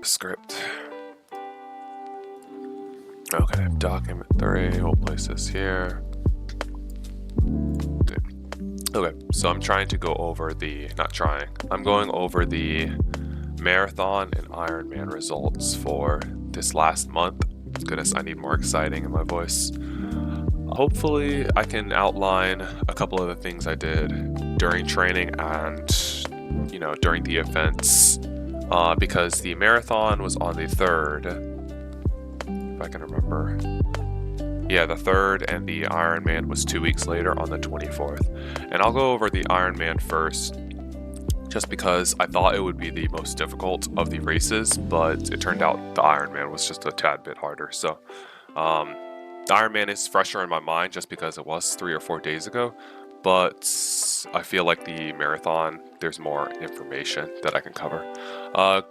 script. Okay, document 3, we'll place this here. Okay, so I'm trying to go over I'm going over the marathon and Ironman results for this last month. Goodness, I need more exciting in my voice. Hopefully I can outline a couple of the things I did during training and, during the events, because the marathon was on the 3rd, if I can remember. Yeah, the 3rd, and the Ironman was 2 weeks later on the 24th. And I'll go over the Ironman first, just because I thought it would be the most difficult of the races, but it turned out the Ironman was just a tad bit harder. So the Ironman is fresher in my mind just because it was 3 or 4 days ago, but I feel like the marathon, there's more information that I can cover.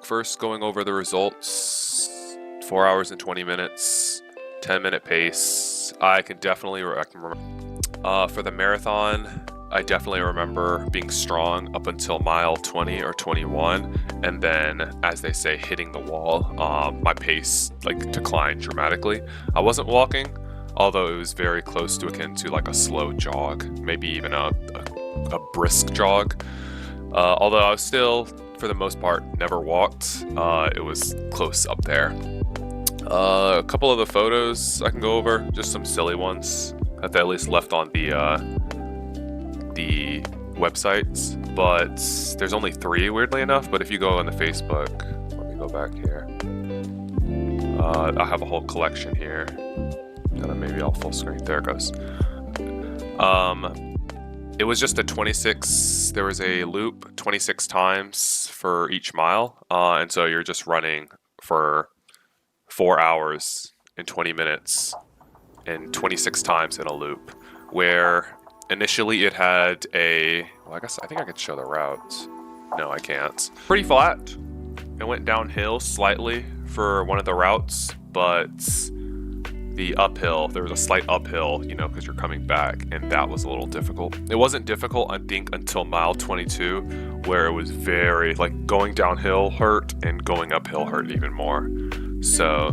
First, going over the results, 4 hours and 20 minutes, 10-minute pace. I can remember. For the marathon, I definitely remember being strong up until mile 20 or 21, and then, as they say, hitting the wall. My pace declined dramatically. I wasn't walking, although it was very close to akin to like a slow jog, maybe even a brisk jog. Although I was still, for the most part, never walked. It was close up there. A couple of the photos I can go over, just some silly ones that they at least left on the websites, but there's only 3, weirdly enough. But if you go on the Facebook, let me go back here. I have a whole collection here. Maybe I'll full screen. There it goes. It was just a 26. There was a loop 26 times for each mile, and so you're just running for 4 hours and 20 minutes and 26 times in a loop, where initially it had I think I could show the route. No, I can't. Pretty flat. It went downhill slightly for one of the routes, but the uphill, there was a slight uphill, because you're coming back, and that was a little difficult. It wasn't difficult, I think, until mile 22, where it was very, going downhill hurt and going uphill hurt even more. So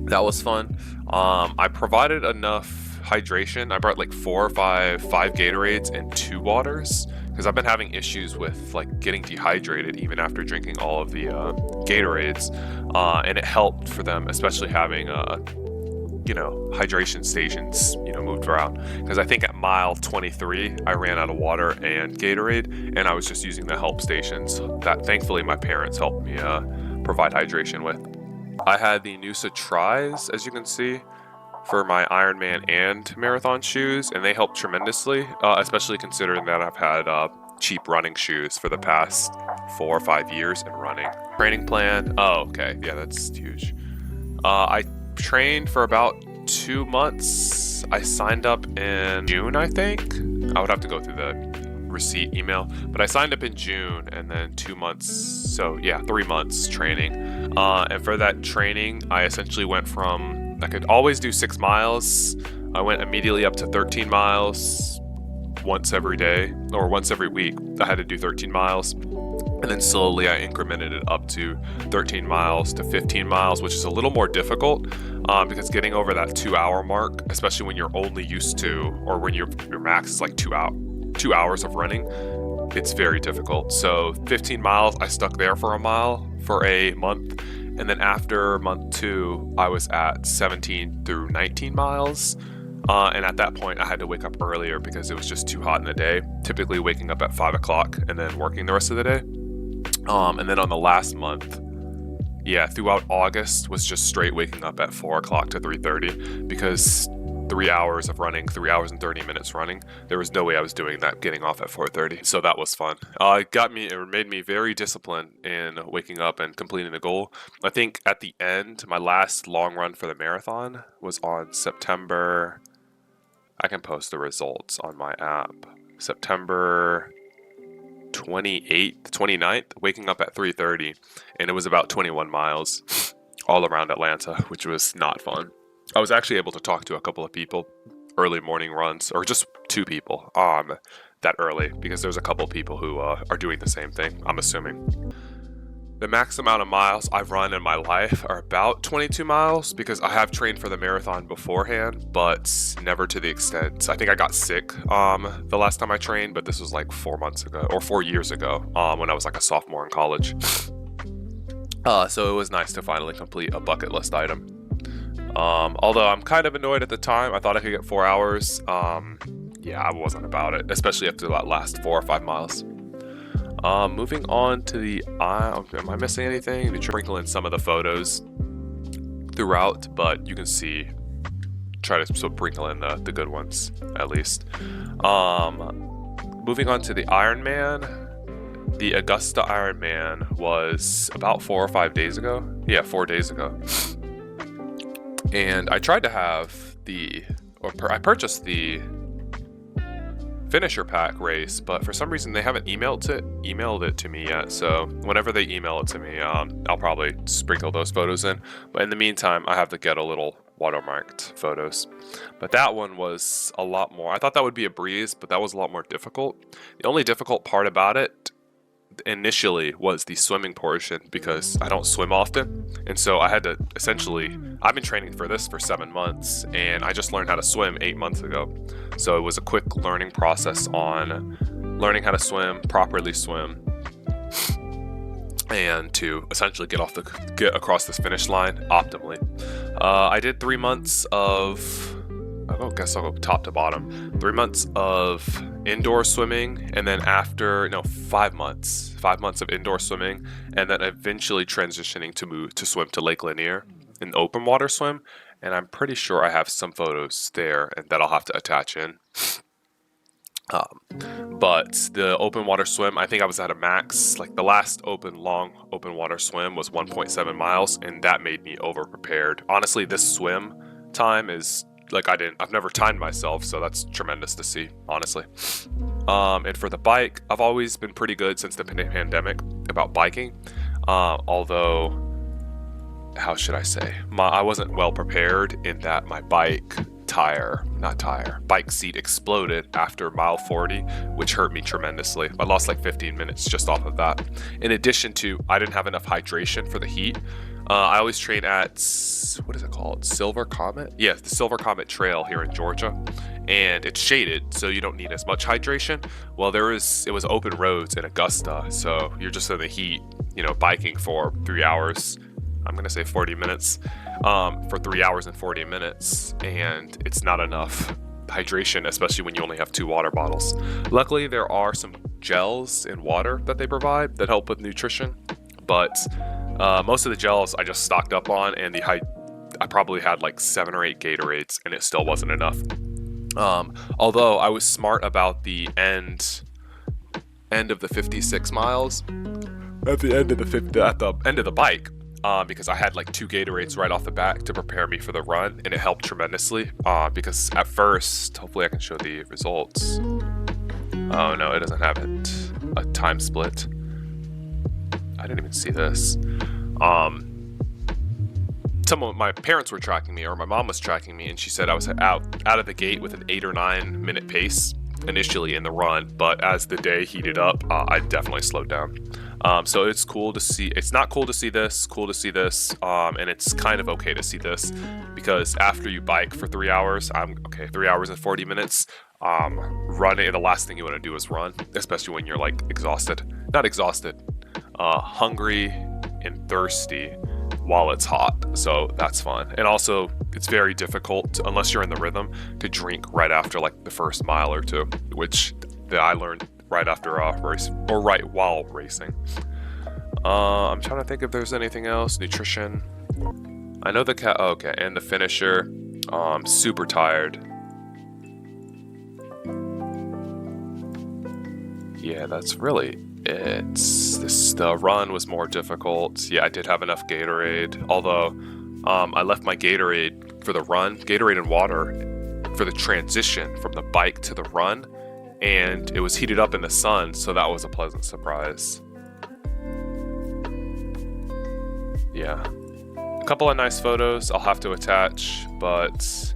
that was fun. I provided enough hydration. I brought 4 or 5 Gatorades and 2 waters, because I've been having issues with getting dehydrated even after drinking all of the Gatorades, and it helped for them, especially having hydration stations, moved around. Because I think at mile 23, I ran out of water and Gatorade, and I was just using the help stations that thankfully my parents helped me provide hydration with. I had the Noosa Tries, as you can see, for my Ironman and marathon shoes, and they helped tremendously, especially considering that I've had cheap running shoes for the past 4 or 5 years in running. Training plan. Oh, okay. Yeah, that's huge. I trained for about 2 months. I signed up in June, I think. I would have to go through the receipt email, but I signed up in June, and then 2 months, so yeah, 3 months training. And for that training, I essentially went from, I could always do 6 miles. I went immediately up to 13 miles once every day, or once every week. I had to do 13 miles. And then slowly I incremented it up to 13 miles to 15 miles, which is a little more difficult because getting over that 2-hour mark, especially when you're only used to, or when your max is 2 hours of running, it's very difficult. So 15 miles, I stuck there for a month. And then after month 2, I was at 17 through 19 miles. And at that point, I had to wake up earlier because it was just too hot in the day, typically waking up at 5 o'clock and then working the rest of the day. And then on the last month, throughout August was just straight waking up at 4 o'clock to 3:30 because 3 hours of running, 3 hours and 30 minutes running, there was no way I was doing that getting off at 4:30. So that was fun. It made me very disciplined in waking up and completing the goal. I think at the end, my last long run for the marathon was on September. I can post the results on my app. September 28th, 29th, waking up at 3:30, and it was about 21 miles all around Atlanta, which was not fun. I was actually able to talk to a couple of people early morning runs, or just 2 people that early, because there's a couple people who are doing the same thing, I'm assuming. The max amount of miles I've run in my life are about 22 miles because I have trained for the marathon beforehand, but never to the extent. I think I got sick the last time I trained, but this was like 4 years ago when I was like a sophomore in college. So it was nice to finally complete a bucket list item. Although I'm kind of annoyed at the time. I thought I could get 4 hours. Yeah, I wasn't about it, especially after that last 4 or 5 miles. Moving on to the am I missing anything? To sprinkle in some of the photos throughout, but you can see, try to sprinkle in the good ones at least. Moving on to the Ironman. The Augusta Ironman was about 4 or 5 days ago. Yeah, 4 days ago. And I tried to have I purchased the finisher pack race, but for some reason they haven't emailed it to me yet. So whenever they email it to me, I'll probably sprinkle those photos in. But in the meantime, I have to get a little watermarked photos. But that one was a lot more. I thought that would be a breeze, but that was a lot more difficult. The only difficult part about it initially was the swimming portion because I don't swim often, and so I had to I've been training for this for 7 months and I just learned how to swim 8 months ago, so it was a quick learning process on learning how to swim, properly swim, and to essentially get across this finish line optimally. I did 3 months of I guess I'll go top to bottom. 3 months of indoor swimming, and then 5 months. 5 months of indoor swimming, and then eventually transitioning to swim to Lake Lanier, an open water swim. And I'm pretty sure I have some photos there and that I'll have to attach in. But the open water swim, I think I was at a max. Like the last long open water swim was 1.7 miles, and that made me over prepared. Honestly, this swim time is I've never timed myself, so that's tremendous to see, honestly. And for the bike, I've always been pretty good since the pandemic about biking. Although, how should I say? I wasn't well prepared in that my bike seat exploded after mile 40, which hurt me tremendously. I lost like 15 minutes just off of that. In addition to, I didn't have enough hydration for the heat. I always train at, what is it called? Silver Comet? Yeah, the Silver Comet Trail here in Georgia. And it's shaded, so you don't need as much hydration. Well, it was open roads in Augusta, so you're just in the heat, biking for 3 hours. I'm going to say 40 minutes, for 3 hours and 40 minutes. And it's not enough hydration, especially when you only have 2 water bottles. Luckily, there are some gels and water that they provide that help with nutrition. But most of the gels I just stocked up on, and I probably had like 7 or 8 Gatorades, and it still wasn't enough. Although I was smart about the end of the 56 miles, at the end of the bike, because I had like 2 Gatorades right off the bat to prepare me for the run, and it helped tremendously. Because at first, hopefully I can show the results. Oh no, it doesn't have a time split. I didn't even see this. My parents were tracking me, or my mom was tracking me, and she said I was out of the gate with an 8 or 9 minute pace initially in the run, but as the day heated up, I definitely slowed down. So it's cool to see. It's not cool to see this, cool to see this, and it's kind of okay to see this, because after you bike for 3 hours, 3 hours and 40 minutes, running, the last thing you want to do is run, especially when you're like hungry and thirsty while it's hot. So that's fun. And also, it's very difficult, unless you're in the rhythm, to drink right after like the first mile or two, which I learned right after a race, or right while racing. I'm trying to think if there's anything else. Nutrition. I know and the finisher. Super tired. Yeah, that's really it. The run was more difficult. Yeah, I did have enough Gatorade, although I left my Gatorade for the run, Gatorade and water, for the transition from the bike to the run, and it was heated up in the sun, so that was a pleasant surprise. Yeah, a couple of nice photos I'll have to attach, but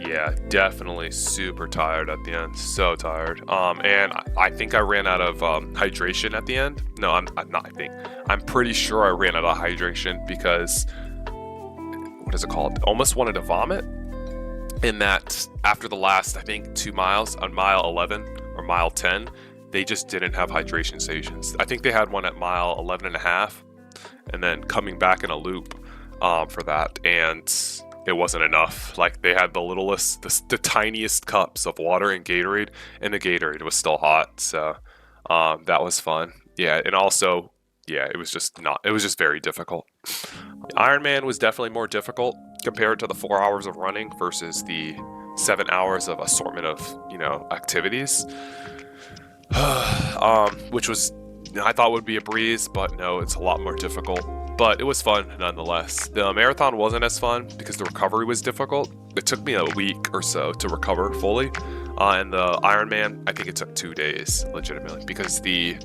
Yeah, definitely super tired at the end. So tired. And I think I ran out of hydration at the end. No, I'm not. I think I'm pretty sure I ran out of hydration because what is it called? Almost wanted to vomit. In that after the last, I think 2 miles on mile 11 or mile 10, they just didn't have hydration stations. I think they had one at mile 11 and a half, and then coming back in a loop for that, and it wasn't enough. Like they had the littlest, the tiniest cups of water and Gatorade, and the Gatorade was still hot. So that was fun. Yeah, and also, yeah, it was just not. It was just very difficult. Ironman was definitely more difficult compared to the 4 hours of running versus the 7 hours of assortment of activities, which was I thought would be a breeze, but no, it's a lot more difficult. But it was fun nonetheless. The marathon wasn't as fun because the recovery was difficult. It took me a week or so to recover fully, and the Ironman, I think it took 2 days legitimately because the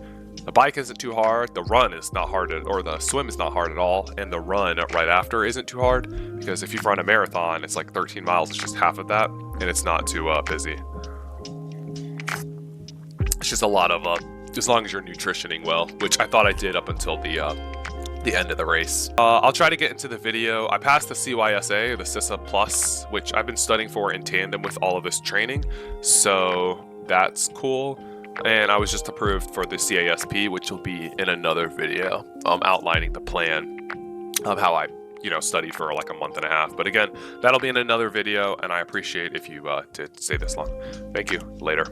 bike isn't too hard, the run is not hard, or the swim is not hard at all, and the run right after isn't too hard because if you've run a marathon, it's like 13 miles, it's just half of that, and it's not too busy. It's just a lot of as long as you're nutritioning well, which I thought I did up until the end of the race. I'll try to get into the video. I passed the CYSA, the CISA Plus, which I've been studying for in tandem with all of this training, so that's cool. And I was just approved for the CASP, which will be in another video, outlining the plan of how I, studied for like a month and a half. But again, that'll be in another video, and I appreciate if you did stay this long. Thank you. Later.